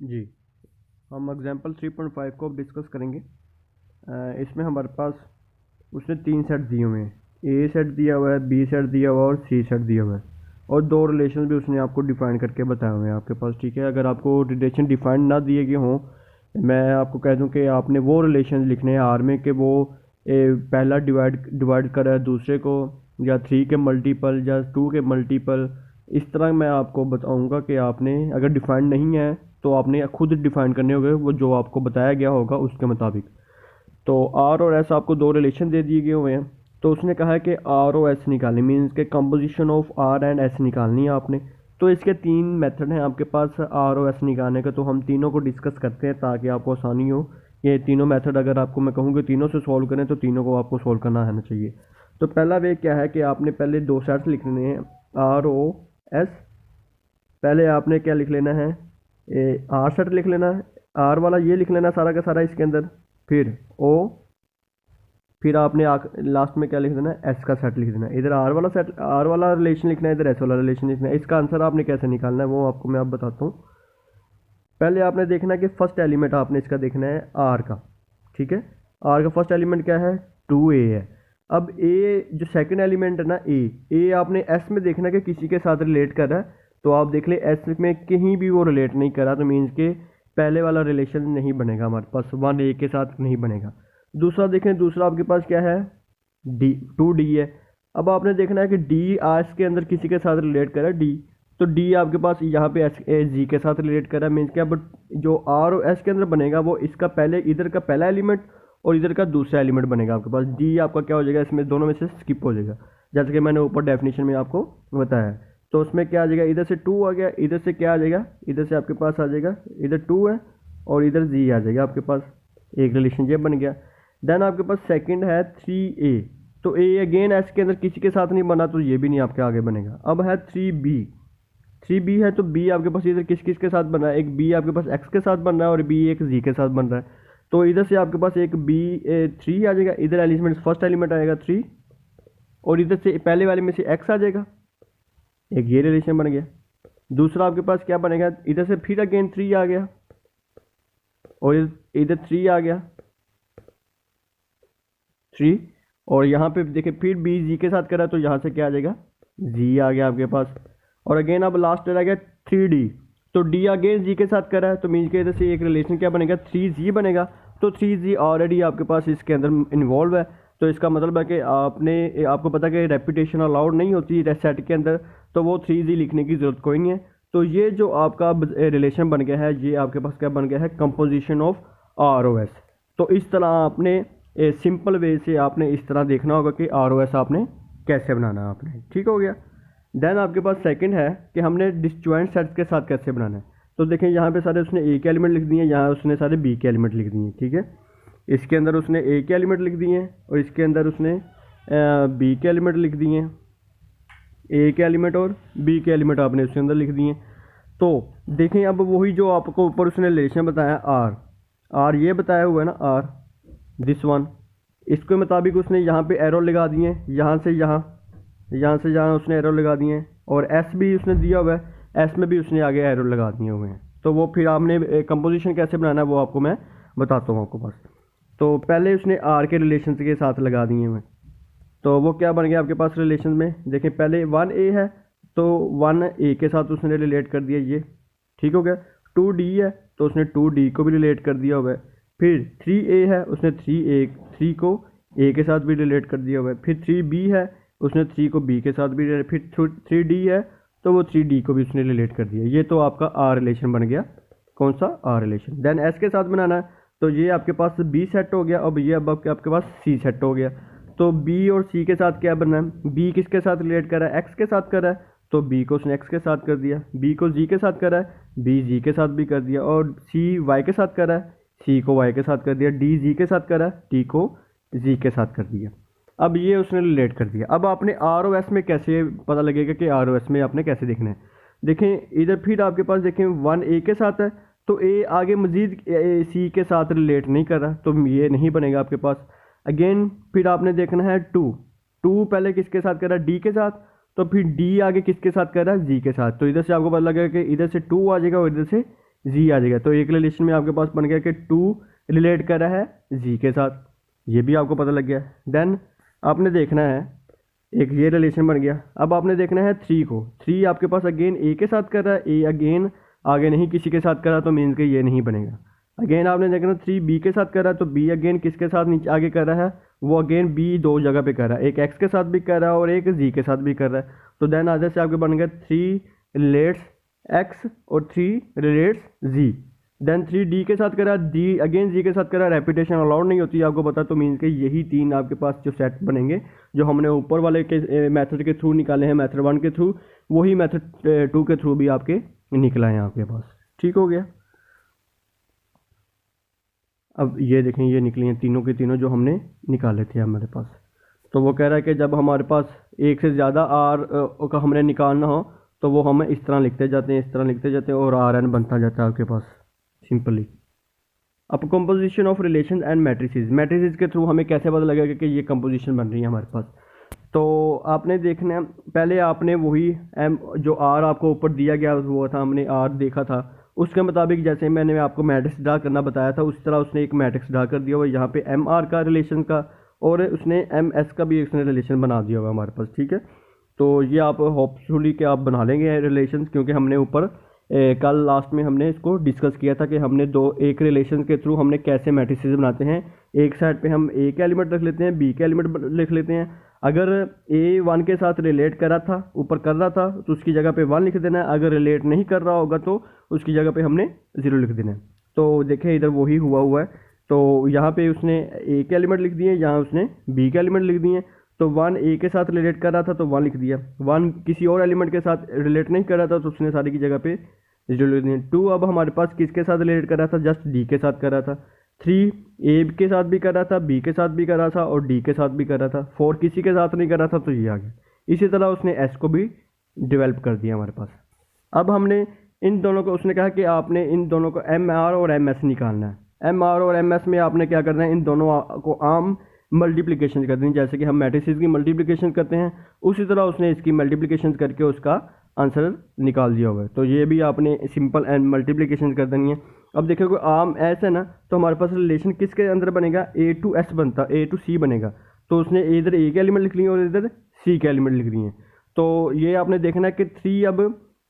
जी, हम एग्जांपल 3.5 को अब डिस्कस करेंगे। इसमें हमारे पास उसने 3 सेट दिए हुए हैं, ए सेट दिया हुआ है, बी सेट दिया हुआ है और सी सेट दिया हुआ है, और 2 रिलेशन भी उसने आपको डिफाइन करके बताए हुए हैं आपके पास। ठीक है, अगर आपको रिलेशन डिफाइन ना दिए गए हों, मैं आपको कह दूं कि आपने वो रिलेशन लिखने हैं आर में कि वो पहला डिवाइड कर रहा है दूसरे को, या 3 के मल्टीपल या 2 के मल्टीपल। इस तरह मैं आपको बताऊंगा कि आपने अगर डिफाइन नहीं है तो आपने खुद डिफाइन करने होंगे, वो जो आपको बताया गया होगा उसके मुताबिक। तो आर और एस आपको 2 रिलेशन दे दिए गए हुए हैं। तो उसने कहा है कि आर और एस निकालनी, मीन्स के composition of R and S निकालनी है आपने। तो इसके 3 मेथड हैं आपके पास आर और एस निकालने का, तो हम तीनों को डिस्कस करते हैं ताकि आपको आसानी हो। ये तीनों मेथड अगर आपको मैं कहूँ कि तीनों से सॉल्व करें तो तीनों को आपको सॉल्व करना आना चाहिए। तो पहला वे क्या है कि आपने पहले 2 सेट्स लिखने हैं आर ओ एस। पहले आपने क्या लिख लेना है, आर सेट लिख लेना है, आर वाला ये लिख लेना सारा का सारा इसके अंदर, फिर ओ, फिर आपने लास्ट में क्या लिख देना है, एस का सेट लिख देना है। इधर आर वाला सेट, आर वाला रिलेशन लिखना है, इधर एस वाला रिलेशन लिखना है। इसका आंसर आपने कैसे निकालना है वो आपको मैं अब बताता हूँ। पहले आपने देखना है कि फर्स्ट एलिमेंट आपने इसका देखना है आर का। ठीक है, आर का फर्स्ट एलिमेंट क्या है, 2a है। अब ए जो सेकंड एलिमेंट है ना, ए आपने एस में देखना है कि किसी के साथ रिलेट कर रहा है। तो आप देख ले एस में कहीं भी वो रिलेट नहीं कर रहा, तो मीन्स के पहले वाला रिलेशन नहीं बनेगा हमारे पास, 1a के साथ नहीं बनेगा। दूसरा देखें, दूसरा आपके पास क्या है, डी 2d है। अब आपने देखना है कि डी एस के अंदर किसी के साथ रिलेट कर रहा है, डी। तो डी आपके पास यहाँ पे एस जी के साथ रिलेट कर रहा है, मीन्स क्या, बट जो आर और एस के अंदर बनेगा वो इसका पहले इधर का पहला एलिमेंट और इधर का दूसरा एलिमेंट बनेगा आपके पास। डी आपका क्या हो जाएगा, इसमें दोनों में से स्किप हो जाएगा, जैसे कि मैंने ऊपर डेफिनेशन में आपको बताया है। तो उसमें क्या आ जाएगा, इधर से 2 आ गया, इधर से क्या आ जाएगा, इधर से आपके पास आ जाएगा, इधर 2 है और इधर जी आ जाएगा आपके पास, एक रिलेशन ये बन गया। देन आपके पास सेकंड है 3a। तो ए अगेन एस के अंदर किसी के साथ नहीं बना, तो ये भी नहीं आपके आगे बनेगा। अब है 3b है, तो बी आपके पास इधर किस किस के साथ बना है, एक बी आपके पास एक्स के साथ बन रहा है और बी एक जी के साथ बन रहा है। तो इधर से आपके पास एक बी 3 आ जाएगा, इधर एलिमेंट फर्स्ट एलिमेंट आएगा 3, और इधर से पहले वाले में से एक्स आ जाएगा, एक ये रिलेशन बन गया। दूसरा आपके पास क्या बनेगा, इधर से फिर अगेन 3 आ गया और इधर 3 आ गया 3, और यहाँ पे देखिए फिर बी जी के साथ करा, तो यहाँ से क्या आ जाएगा, जी आ गया आपके पास। और अगेन अब लास्ट रह गया 3d। तो डी अगेन जी के साथ करा है, तो मीन्स के इधर से एक रिलेशन क्या बनेगा, 3g बनेगा। तो 3g ऑलरेडी आपके पास इसके अंदर इन्वॉल्व है। तो इसका मतलब है कि आपको पता है कि रेपिटेशन अलाउड नहीं होती सेट के अंदर, तो वो 3g लिखने की ज़रूरत कोई नहीं है। तो ये जो आपका रिलेशन बन गया है, ये आपके पास क्या बन गया है, composition of R o S. तो इस तरह आपने सिंपल वे से आपने इस तरह देखना होगा कि आर ओ एस आपने कैसे बनाना है आपने। ठीक हो गया। देन आपके पास सेकंड है कि हमने डिसजॉइंट सेट्स के साथ कैसे बनाना है। तो देखें यहाँ पे सारे उसने ए के एलिमेंट लिख दिए, यहाँ उसने सारे बी के एलिमेंट लिख दिए। ठीक है, इसके अंदर उसने ए के एलिमेंट लिख दिए हैं और इसके अंदर उसने बी के एलिमेंट लिख दिए हैं, ए के एलिमेंट और बी के एलिमेंट आपने उसके अंदर लिख दिए। तो देखें अब वही जो आपको ऊपर उसने रिलेशन बताया आर ये बताया हुआ है ना, आर दिस वन, इसके मुताबिक उसने यहाँ पे एरो लगा दिए, यहाँ से जहाँ उसने एरो लगा दिए हैं, और एस भी उसने दिया हुआ है, एस में भी उसने आगे एरो लगा दिए हुए हैं। तो वो फिर आपने कंपोजिशन कैसे बनाना है वो आपको मैं बताता हूँ आपको पास। तो पहले उसने आर के रिलेशन के साथ लगा दिए हुए, तो वो क्या बन गया आपके पास रिलेशन में, देखें पहले 1a है तो 1a के साथ उसने रिलेट कर दिया ये। ठीक हो गया। 2d है तो उसने 2d को भी रिलेट कर दिया हुआ है। फिर 3a है, उसने 3 को a के साथ भी रिलेट कर दिया हुआ है। फिर 3b है, उसने 3 को b के साथ भी रिलेट, फिर 3d है तो वो 3d को भी उसने रिलेट कर दिया। ये तो आपका आर रिलेशन बन गया, कौन सा, आर रिलेशन। देन एस के साथ बनाना है, तो ये आपके पास b सेट हो गया, अब ये अब आपके पास c सेट हो गया। तो b और c के साथ क्या बनना है, b किसके साथ रिलेट कर रहा है, x के साथ कर रहा है, तो b को उसने x के साथ कर दिया। b को g के साथ कर रहा है, b g के साथ भी कर दिया। और c y के साथ कर रहा है, c को y के साथ कर दिया। d g के साथ कर रहा है, t को g के साथ कर दिया। अब ये उसने रिलेट कर दिया। अब आपने आर ओ एस में कैसे पता लगेगा कि आर ओ एस में आपने कैसे देखना है। देखें इधर फिर आपके पास देखें 1a के साथ है, तो a आगे मजीद c के साथ रिलेट नहीं कर रहा, तो ये नहीं बनेगा आपके पास। अगेन फिर आपने देखना है 2 पहले किसके साथ कर रहा है, d के साथ, तो फिर d आगे किसके साथ कर रहा है, g के साथ। तो इधर से आपको पता लगेगा कि इधर से 2 आ जाएगा और इधर से जी आ जाएगा। तो एक रिलेशन में आपके पास बन गया कि टू रिलेट कर रहा है जी के साथ, ये भी आपको पता लग गया। देन आपने देखना है एक ये रिलेशन बन गया। अब आपने देखना है थ्री को, थ्री आपके पास अगेन ए के साथ कर रहा है, ए अगेन आगे नहीं किसी के साथ कर रहा, तो मीन्स के ये नहीं बनेगा। अगेन आपने देखना थ्री बी के साथ कर रहा है, तो बी अगेन किसके साथ नीचे आगे कर रहा है, वो अगेन बी दो जगह पे कर रहा है, एक एक्स के साथ भी कर रहा है और एक जी के साथ भी कर रहा है। तो देन आधे से आपके बन गया थ्री रिलेट्स एक्स और थ्री रिलेट्स जी। देन थ्री डी के साथ करा, डी अगेन जी के साथ करा, रेपिटेशन अलाउड नहीं होती आपको पता। तो मीन्स के यही तीन आपके पास जो सेट बनेंगे जो हमने ऊपर वाले के मेथड के थ्रू निकाले हैं, मेथड 1 के थ्रू, वही मेथड 2 के थ्रू भी आपके निकला है आपके पास। ठीक हो गया। अब ये देखें ये निकली हैं तीनों के तीनों जो हमने निकाले थे हमारे पास। तो वो कह रहा है कि जब हमारे पास एक से ज़्यादा आर का हमने निकालना हो तो वो हम इस तरह लिखते जाते हैं, इस तरह लिखते जाते हैं और आर एन बनता जाता है आपके पास सिंपली। अब composition of relation and matrices, matrices के थ्रू हमें कैसे पता लगेगा कि ये कंपोजिशन बन रही है हमारे पास। तो आपने देखना है पहले आपने वही एम जो आर आपको ऊपर दिया गया हुआ था, हमने आर देखा था, उसके मुताबिक जैसे मैंने आपको मैट्रिक्स ड्रा करना बताया था उस तरह उसने एक मैट्रिक्स ड्रा कर दिया हुआ यहाँ पे एम आर का रिलेशन का, और उसने एम एस का भी उसने रिलेशन बना दिया हुआ हमारे पास। ठीक है, तो ये आप होपफुली कि आप बना लेंगे रिलेशन, क्योंकि हमने ऊपर कल लास्ट में हमने इसको डिस्कस किया था कि हमने एक रिलेशन के थ्रू हमने कैसे मैट्रिसेस बनाते हैं। एक साइड पे हम ए का एलिमेंट रख लेते हैं, बी का एलिमेंट लिख लेते हैं। अगर ए 1 के साथ रिलेट कर रहा था, ऊपर कर रहा था, तो उसकी जगह पे 1 लिख देना है। अगर रिलेट नहीं कर रहा होगा तो उसकी जगह पे हमने 0 लिख देना है। तो देखें इधर वही हुआ है। तो यहाँ पे उसने ए के एलिमेंट लिख दिए, यहाँ उसने बी के एलिमेंट लिख दिए। तो 1 ए के साथ रिलेट कर रहा था तो 1 लिख दिया, 1 किसी और एलिमेंट के साथ रिलेट नहीं कर रहा था तो उसने सारी की जगह पे 0 लिख दिया। 2 अब हमारे पास किसके साथ रिलेट कर रहा था, जस्ट डी के साथ कर रहा था। 3 ए के साथ भी कर रहा था, बी के साथ भी कर रहा था और डी के साथ भी कर रहा था। 4 किसी के साथ नहीं कर रहा था तो ये आ गया। इसी तरह उसने एस को भी डेवलप कर दिया हमारे पास। अब हमने इन दोनों को, उसने कहा कि आपने इन दोनों को एम आर और एम एस निकालना है। एम आर और एम एस में आपने क्या करना है, इन दोनों को आम मल्टीप्लिकेशन कर देनी, जैसे कि हम मैट्रिसेस की मल्टीप्लिकेशन करते हैं उसी तरह उसने इसकी मल्टीप्लिकेशन करके उसका आंसर निकाल दिया हुआ है। तो ये भी आपने सिंपल एंड मल्टीप्लिकेशन कर देनी है। अब देखो कोई आम एस है ना, तो हमारे पास रिलेशन किसके अंदर बनेगा, ए टू एस बनता, ए टू सी बनेगा। तो उसने इधर ए के एलिमेंट लिख लिए और इधर सी के एलिमेंट लिख दिए। तो ये आपने देखना है कि 3 अब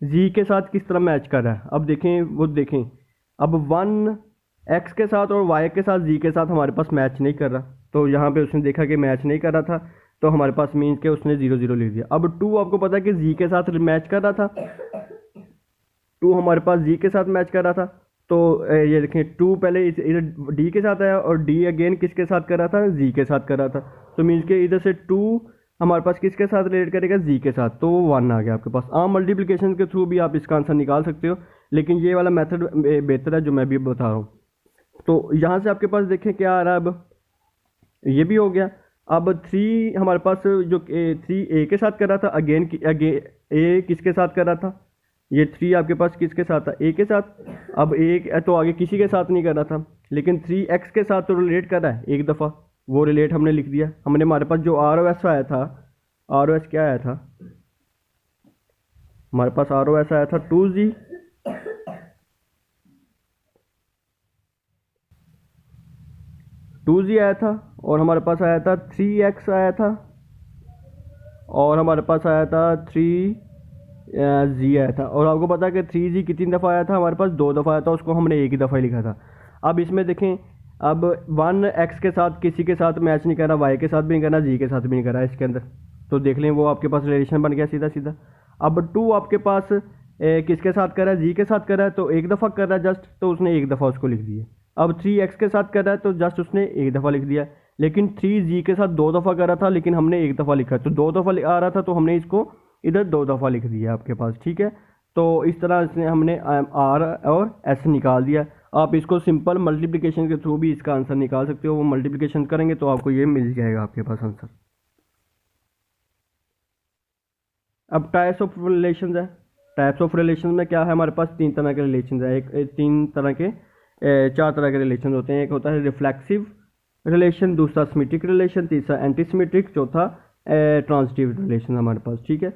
जी के साथ किस तरह मैच कर रहा है। अब देखें वो देखें, अब 1 एक्स के साथ और वाई के साथ जी के साथ हमारे पास मैच नहीं कर रहा। तो यहाँ पे उसने देखा कि मैच नहीं कर रहा था तो हमारे पास मीन्स के उसने 0 0 लिख दिया। अब 2 आपको पता है कि जी के साथ मैच कर रहा था, 2 हमारे पास जी के साथ मैच कर रहा था। तो ये देखें 2 पहले इधर डी के साथ आया और डी अगेन किसके साथ कर रहा था, जी के साथ कर रहा था। तो मीन्स के इधर से 2 हमारे पास किसके साथ रिलेट करेगा, जी के साथ, तो वो 1 आ गया आपके पास। आम मल्टीप्लिकेशन के थ्रू भी आप इसका आंसर निकाल सकते हो, लेकिन ये वाला मेथड बेहतर है जो मैं भी बता रहा हूँ। तो यहाँ से आपके पास देखें क्या आ रहा है, अब ये भी हो गया। अब 3 हमारे पास जो 3 ए के साथ कर रहा था, अगेन ए किसके साथ कर रहा था, ये 3 आपके पास किसके साथ था, ए के साथ। अब ए तो आगे किसी के साथ नहीं कर रहा था, लेकिन 3 एक्स के साथ तो रिलेट कर रहा है एक दफ़ा, वो रिलेट हमने लिख दिया। हमने हमारे पास जो आर ओ एस आया था, आर ओ एस क्या आया था हमारे पास, आर ओ एस आया था 2G, 2G आया था, और हमारे पास आया था 3x आया था, और हमारे पास आया था 3G आया था। और आपको पता है कि 3G कितनी दफ़ा आया था, हमारे पास 2 दफ़ा आया था, उसको हमने एक ही दफ़ा ही लिखा था। अब इसमें देखें, अब 1 एक्स के साथ किसी के साथ मैच नहीं कर रहा, वाई के साथ भी नहीं कर रहा, जी के साथ भी नहीं कर रहा इसके अंदर, तो देख लें वो आपके पास रिलेशन बन गया सीधा सीधा। अब 2 आपके पास किसके साथ कर रहा है, जी के साथ कर रहा है, तो एक दफ़ा कर रहा है जस्ट, तो उसने एक दफ़ा उसको लिख दिया। अब 3x के साथ कर रहा है तो जस्ट उसने एक दफ़ा लिख दिया, लेकिन 3G के साथ 2 दफ़ा कर रहा था लेकिन हमने एक दफ़ा लिखा, तो 2 दफ़ा आ रहा था तो हमने इसको इधर 2 दफ़ा लिख दिया आपके पास। ठीक है, तो इस तरह से हमने आर और एस निकाल दिया। आप इसको सिंपल मल्टीप्लिकेशन के थ्रू भी इसका आंसर निकाल सकते हो, वो मल्टीप्लिकेशन करेंगे तो आपको ये मिल जाएगा आपके पास आंसर। अब टाइप्स ऑफ रिलेशन है, टाइप्स ऑफ रिलेशन में क्या है, हमारे पास 3 तरह के रिलेशन है, 4 तरह के रिलेशन होते हैं। एक होता है रिफ्लेक्सिव रिलेशन, दूसरा सिमेट्रिक रिलेशन, तीसरा एंटी सिमेट्रिक, चौथा ट्रांजिटिव रिलेशन हमारे पास। ठीक है,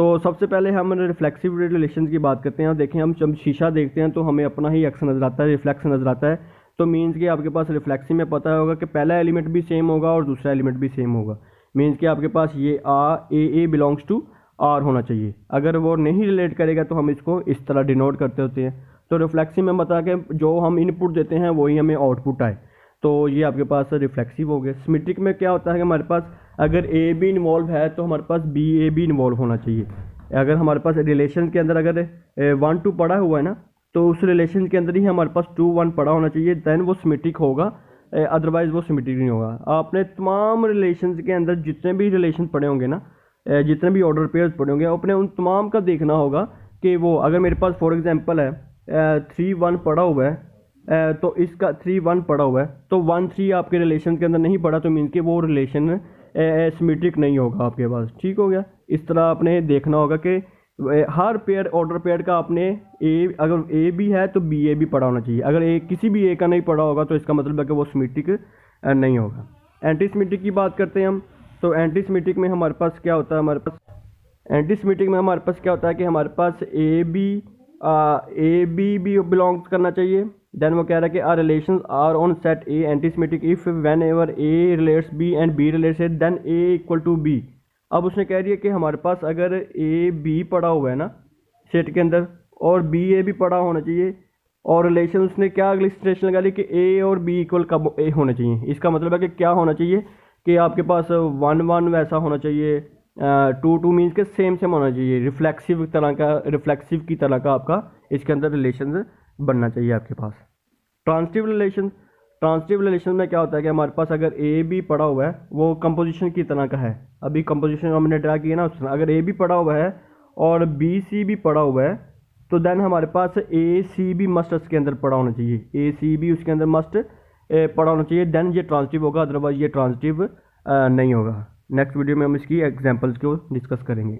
तो सबसे पहले हम रिफ्लेक्सिव रिलेशन की बात करते हैं। देखें, हम जब शीशा देखते हैं तो हमें अपना ही एक्स नज़र आता है, रिफ्लेक्स नज़र आता है। तो मीन्स कि आपके पास रिफ्लेक्सिव में पता होगा कि पहला एलिमेंट भी सेम होगा और दूसरा एलिमेंट भी सेम होगा। मीन्स कि आपके पास ये ए बिलोंग्स टू आर होना चाहिए। अगर वो नहीं रिलेट करेगा तो हम इसको इस तरह डिनोट करते होते हैं। तो रिफ्लेक्सिव में बता के जो हम इनपुट देते हैं वही हमें आउटपुट आए, तो ये आपके पास रिफ्लेक्सिव हो गया। सिमेट्रिक में क्या होता है कि हमारे पास अगर ए भी इन्वॉल्व है तो हमारे पास बी ए भी इन्वॉल्व होना चाहिए। अगर हमारे पास रिलेशन के अंदर अगर 1 2 पड़ा हुआ है ना, तो उस रिलेशन के अंदर ही हमारे पास 2 1 पड़ा होना चाहिए, देन वो सिमेट्रिक होगा, अदरवाइज वो सिमेट्रिक नहीं होगा। आपने तमाम रिलेशन के अंदर जितने भी रिलेशन पड़े होंगे ना, जितने भी ऑर्डर पेयर्स पड़े होंगे, अपने उन तमाम का देखना होगा कि वो अगर मेरे पास फॉर एग्जांपल है 3 1 पड़ा हुआ है, तो इसका 3 1 पड़ा हुआ है, तो 1 3 आपके रिलेशन के अंदर नहीं पड़ा, तो मीन कि वो रिलेशन सिमेट्रिक नहीं होगा आपके पास। ठीक हो गया। इस तरह आपने देखना होगा कि हर पेयर ऑर्डर पेयर का आपने अगर ए भी है तो बी ए भी पड़ा होना चाहिए। अगर किसी भी ए का नहीं पड़ा होगा तो इसका मतलब है कि वो सिमेट्रिक नहीं होगा। एंटी सिमेट्रिक की बात करते हैं हम। तो एंटी सिमेट्रिक में हमारे पास क्या होता है, हमारे पास एंटी सिमेट्रिक में हमारे पास क्या होता है कि हमारे पास ए बी भी बिलोंग्स करना चाहिए। देन वो कह रहा है कि R relations are on set A antisymmetric if whenever A relates B and B relates A then A equal to B. अब उसने कह रही है कि हमारे पास अगर ए बी पड़ा हुआ है ना सेट के अंदर, और बी ए भी पड़ा होना चाहिए, और रिलेशन उसने क्या अगली स्टेशन लगा ली कि ए और बी इक्वल कब ए होना चाहिए। इसका मतलब है कि क्या होना चाहिए कि आपके पास 1 1 वैसा होना चाहिए, 2 2 मीन्स के सेम होना चाहिए, रिफ्लेक्सिव की तरह का आपका इसके अंदर रिलेशन बनना चाहिए आपके पास। ट्रांसिटिव रिलेशन में क्या होता है कि हमारे पास अगर ए भी पड़ा हुआ है, वो कंपोजिशन की तरह का है। अभी कंपोजिशन हमने ड्रा किया ना, उस अगर ए भी पड़ा हुआ है और बी सी भी पड़ा हुआ है, तो देन हमारे पास ए सी भी मस्ट उसके अंदर पड़ा होना चाहिए, ए सी भी उसके अंदर मस्ट पड़ा होना चाहिए, देन ये ट्रांसिटिव होगा, अदरवाइज ये ट्रांसिटिव नहीं होगा। नेक्स्ट वीडियो में हम इसकी एग्जांपल्स को डिस्कस करेंगे।